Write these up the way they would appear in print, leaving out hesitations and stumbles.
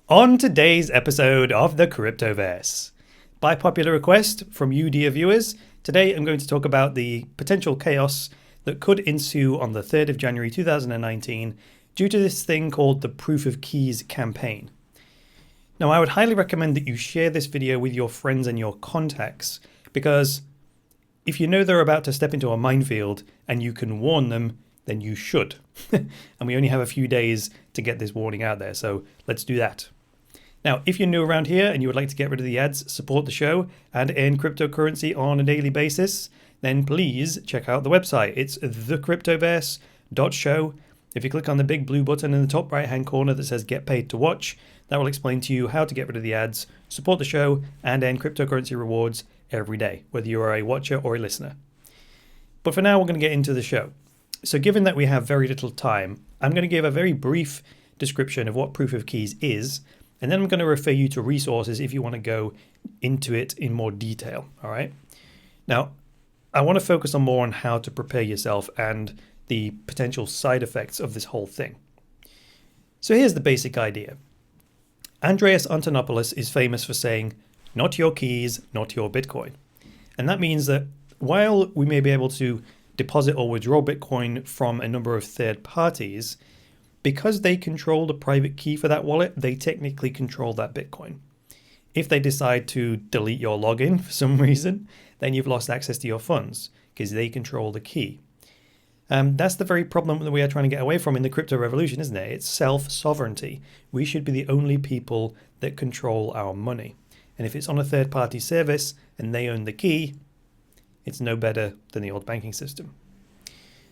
On today's episode of the Cryptoverse, by popular request from you, dear viewers, today I'm going to talk about the potential chaos that could ensue on the 3rd of January 2019 due to this thing called the Proof of Keys campaign. Now, I would highly recommend that you share this video with your friends and your contacts, because if you know they're about to step into a minefield and you can warn them, then you should. And we only have a few days to get this warning out there, so let's do that. Now, if you're new around here and you would like to get rid of the ads, support the show, and earn cryptocurrency on a daily basis, then please check out the website. It's thecryptoverse.show. If you click on the big blue button in the top right-hand corner that says Get Paid to Watch, that will explain to you how to get rid of the ads, support the show, and earn cryptocurrency rewards every day, whether you are a watcher or a listener. But for now, we're going to get into the show. So given that we have very little time, I'm going to give a very brief description of what Proof of Keys is, and then I'm going to refer you to resources if you want to go into it in more detail, all right? Now, I want to focus more on how to prepare yourself and the potential side effects of this whole thing. So here's the basic idea. Andreas Antonopoulos is famous for saying, "Not your keys, not your Bitcoin." And that means that while we may be able to deposit or withdraw Bitcoin from a number of third parties, because they control the private key for that wallet, they technically control that Bitcoin. If they decide to delete your login for some reason, then you've lost access to your funds because they control the key. That's the very problem that we are trying to get away from in the crypto revolution, isn't it? It's self-sovereignty. We should be the only people that control our money. And if it's on a third-party service and they own the key, it's no better than the old banking system.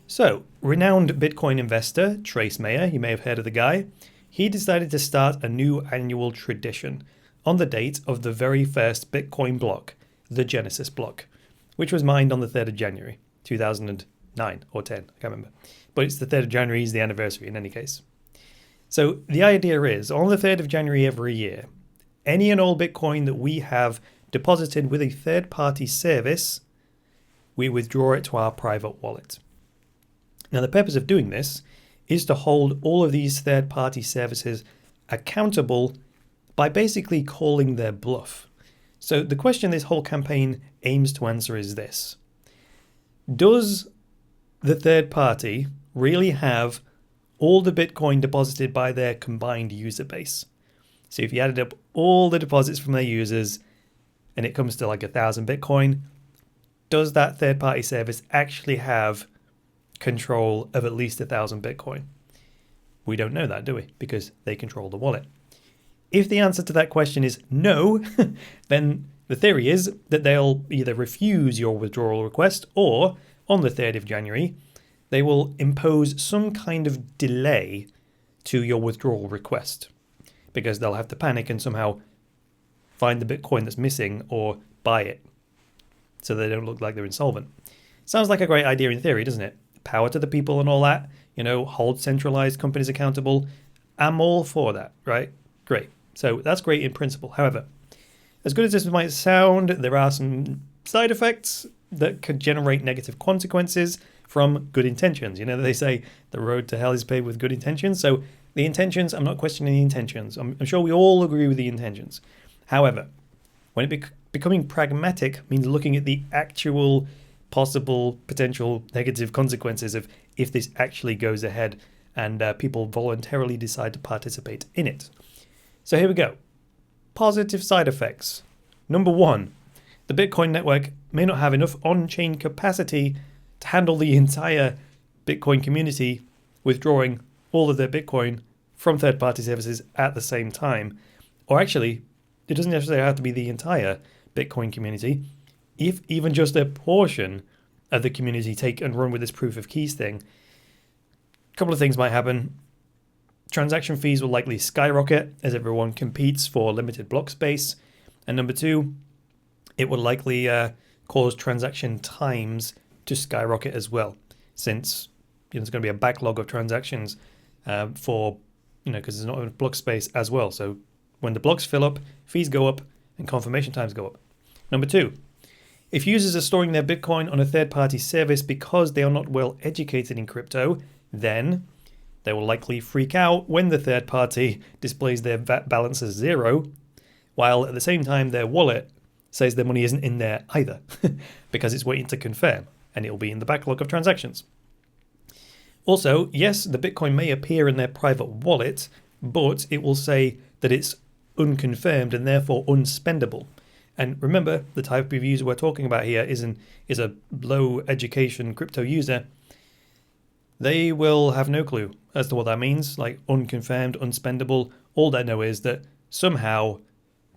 So, renowned Bitcoin investor Trace Mayer, you may have heard of the guy, he decided to start a new annual tradition on the date of the very first Bitcoin block, the Genesis block, which was mined on the 3rd of January 2009 or 10, I can't remember. But it's the 3rd of January is the anniversary in any case. So the idea is, on the 3rd of January every year, any and all Bitcoin that we have deposited with a third-party service, we withdraw it to our private wallet. Now, the purpose of doing this is to hold all of these third-party services accountable by basically calling their bluff. So the question this whole campaign aims to answer is this. Does the third party really have all the Bitcoin deposited by their combined user base? So if you added up all the deposits from their users and it comes to like 1,000 Bitcoin, does that third-party service actually have control of at least 1,000 Bitcoin? We don't know that, do we? Because they control the wallet. If the answer to that question is no, then the theory is that they'll either refuse your withdrawal request or, on the 3rd of January, they will impose some kind of delay to your withdrawal request, because they'll have to panic and somehow find the Bitcoin that's missing or buy it so they don't look like they're insolvent. Sounds like a great idea in theory, doesn't it? Power to the people and all that, hold centralized companies accountable. I'm all for that, right? Great. So that's great in principle. However, as good as this might sound, there are some side effects that could generate negative consequences from good intentions. They say the road to hell is paved with good intentions. So the intentions, I'm not questioning the intentions. I'm sure we all agree with the intentions. However, when it becoming pragmatic means looking at the actual possible potential negative consequences of if this actually goes ahead and people voluntarily decide to participate in it. So here we go. Positive side effects. Number one, the Bitcoin network may not have enough on-chain capacity to handle the entire Bitcoin community withdrawing all of their Bitcoin from third-party services at the same time. Or actually, it doesn't necessarily have to be the entire Bitcoin community. If even just a portion of the community take and run with this proof of keys thing, a couple of things might happen. Transaction fees will likely skyrocket as everyone competes for limited block space. And number two, it will likely cause transaction times to skyrocket as well, since there's going to be a backlog of transactions because there's not enough block space as well. So when the blocks fill up, fees go up and confirmation times go up. Number two, if users are storing their Bitcoin on a third-party service because they are not well educated in crypto, then They will likely freak out when the third party displays their balance as 0, while at the same time their wallet says their money isn't in there either, because it's waiting to confirm, and it'll be in the backlog of transactions. Also, yes, the Bitcoin may appear in their private wallet, but it will say that it's unconfirmed and therefore unspendable. And remember, the type of user we're talking about here is a low education crypto user. They will have no clue as to what that means, like unconfirmed, unspendable. All they know is that somehow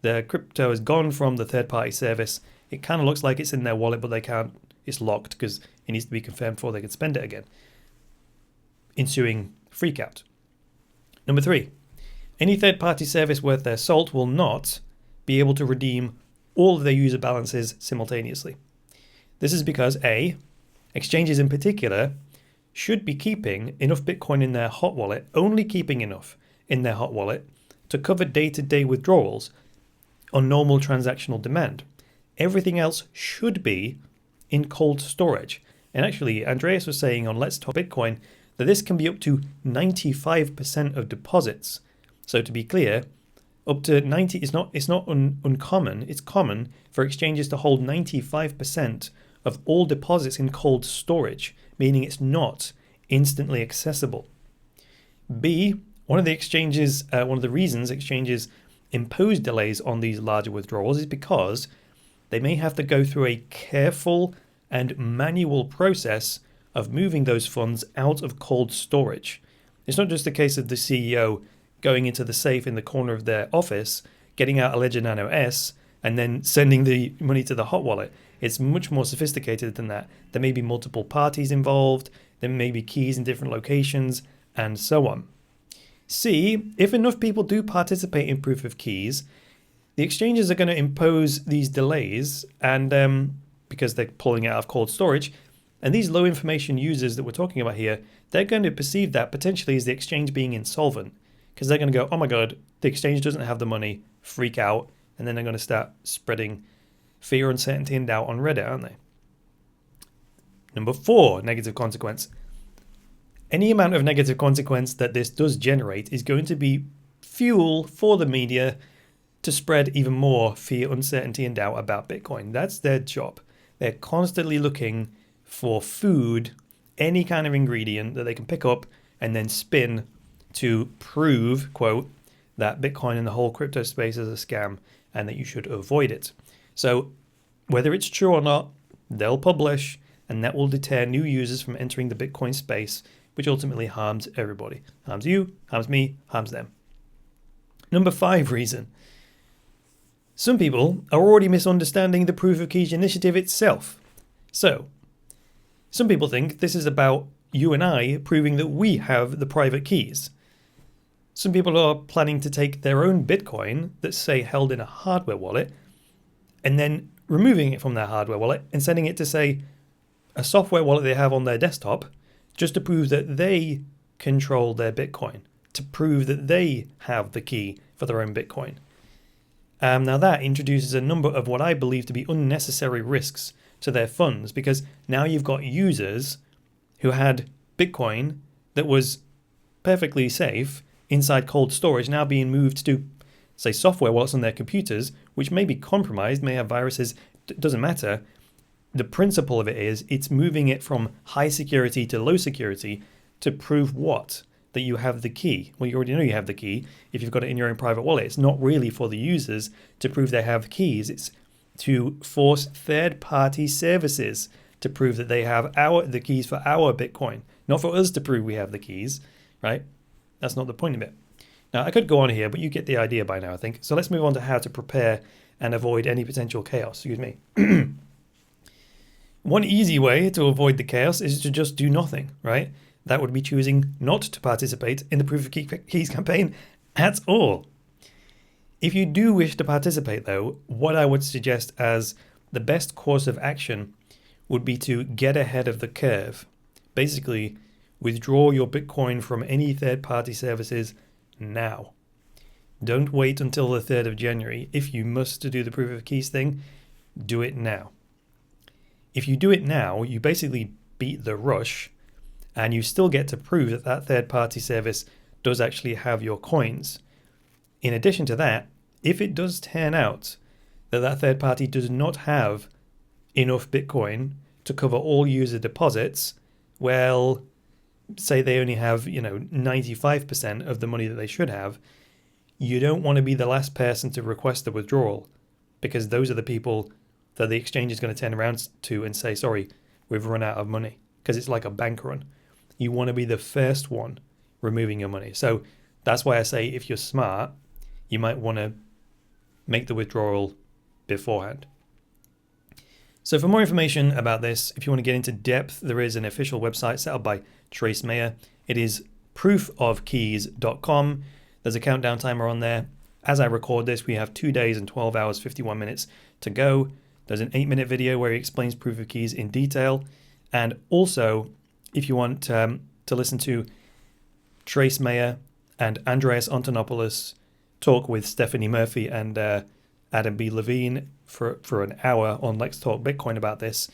the crypto has gone from the third-party service. It kind of looks like it's in their wallet, but they can't. It's locked because it needs to be confirmed before they can spend it again. Ensuing freakout. Number 3, any third-party service worth their salt will not be able to redeem all of their user balances simultaneously. This is because A, exchanges in particular should be keeping enough Bitcoin in their hot wallet, only keeping enough in their hot wallet to cover day-to-day withdrawals on normal transactional demand. Everything else should be in cold storage. And actually, Andreas was saying on Let's Talk Bitcoin that this can be up to 95% of deposits. So to be clear, up to 90 it's not uncommon. It's common for exchanges to hold 95% of all deposits in cold storage, meaning it's not instantly accessible. B, one of the reasons exchanges impose delays on these larger withdrawals is because they may have to go through a careful and manual process of moving those funds out of cold storage. It's not just a case of the CEO going into the safe in the corner of their office, getting out a Ledger Nano S, and then sending the money to the hot wallet. It's much more sophisticated than that. There may be multiple parties involved, there may be keys in different locations, and so on. C, if enough people do participate in proof of keys, the exchanges are going to impose these delays, and because they're pulling it out of cold storage, and these low information users that we're talking about here, they're going to perceive that potentially as the exchange being insolvent, because they're going to go, oh my god, the exchange doesn't have the money, freak out, and then they're going to start spreading fear, uncertainty, and doubt on Reddit, aren't they? Number 4, negative consequence. Any amount of negative consequence that this does generate is going to be fuel for the media to spread even more fear, uncertainty, and doubt about Bitcoin. That's their job. They're constantly looking for food, any kind of ingredient that they can pick up and then spin to prove, quote, that Bitcoin and the whole crypto space is a scam and that you should avoid it. So whether it's true or not, they'll publish, and that will deter new users from entering the Bitcoin space, which ultimately harms everybody. Harms you, harms me, harms them. Number 5 reason. Some people are already misunderstanding the Proof of Keys initiative itself. So, some people think this is about you and I proving that we have the private keys. Some people are planning to take their own Bitcoin that's, say, held in a hardware wallet and then removing it from their hardware wallet and sending it to, say, a software wallet they have on their desktop just to prove that they control their Bitcoin, to prove that they have the key for their own Bitcoin. Now that introduces a number of what I believe to be unnecessary risks to their funds, because now you've got users who had Bitcoin that was perfectly safe inside cold storage now being moved to, say, software wallets on their computers, which may be compromised, may have viruses, doesn't matter. The principle of it is it's moving it from high security to low security to prove what? That you have the key. Well, you already know you have the key if you've got it in your own private wallet. It's not really for the users to prove they have keys. It's to force third-party services to prove that they have the keys for our Bitcoin, not for us to prove we have the keys, right? That's not the point of it. Now, I could go on here, but you get the idea by now, I think. So let's move on to how to prepare and avoid any potential chaos. Excuse me. One easy way to avoid the chaos is to just do nothing, right? That would be choosing not to participate in the Proof of Keys campaign at all. If you do wish to participate, though, what I would suggest as the best course of action would be to get ahead of the curve. Basically, withdraw your Bitcoin from any third-party services now. Don't wait until the 3rd of January. If you must do the Proof of Keys thing, do it now. If you do it now, you basically beat the rush, and you still get to prove that that third-party service does actually have your coins. In addition to that, if it does turn out that that third party does not have enough Bitcoin to cover all user deposits, well, say they only have, 95% of the money that they should have, you don't want to be the last person to request the withdrawal, because those are the people that the exchange is going to turn around to and say, sorry, we've run out of money, because it's like a bank run. You want to be the first one removing your money. So that's why I say if you're smart, you might want to make the withdrawal beforehand. So for more information about this, if you want to get into depth, there is an official website set up by Trace Mayer. It is proofofkeys.com. There's a countdown timer on there. As I record this, we have 2 days and 12 hours, 51 minutes to go. There's an 8-minute video where he explains proof of keys in detail. And also, if you want to listen to Trace Mayer and Andreas Antonopoulos talk with Stephanie Murphy and Adam B. Levine for an hour on Let's Talk Bitcoin about this,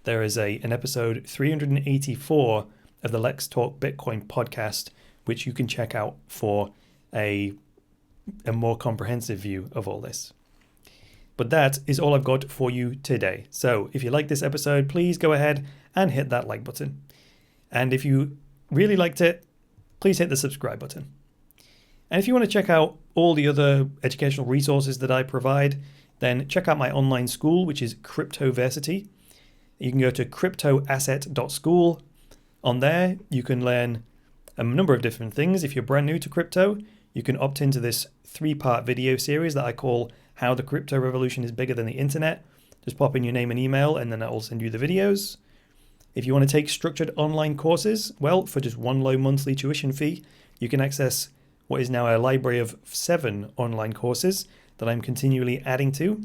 there is an episode 384 of the Let's Talk Bitcoin podcast, which you can check out for a more comprehensive view of all this. But that is all I've got for you today. So if you like this episode, please go ahead and hit that like button. And if you really liked it, please hit the subscribe button. And if you want to check out all the other educational resources that I provide, then check out my online school, which is Cryptoversity. You can go to cryptoasset.school. On there, you can learn a number of different things. If you're brand new to crypto, you can opt into this 3-part video series that I call How the Crypto Revolution is Bigger Than the Internet. Just pop in your name and email, and then I will send you the videos. If you want to take structured online courses, well, for just one low monthly tuition fee, you can access what is now a library of 7 online courses that I'm continually adding to.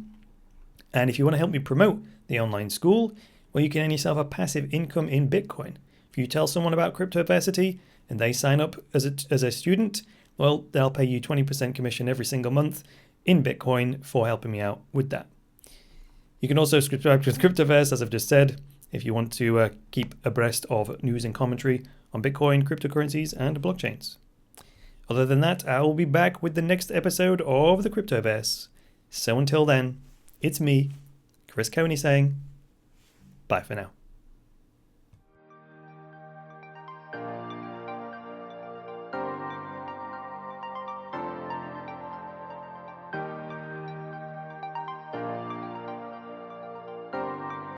And if you want to help me promote the online school, well, you can earn yourself a passive income in Bitcoin. If you tell someone about Cryptoversity and they sign up as a student, well, they'll pay you 20% commission every single month in Bitcoin for helping me out with that. You can also subscribe to Cryptoverse, as I've just said, if you want to keep abreast of news and commentary on Bitcoin, cryptocurrencies, and blockchains. Other than that, I will be back with the next episode of the Cryptoverse. So until then, it's me, Chris Coney, saying bye for now.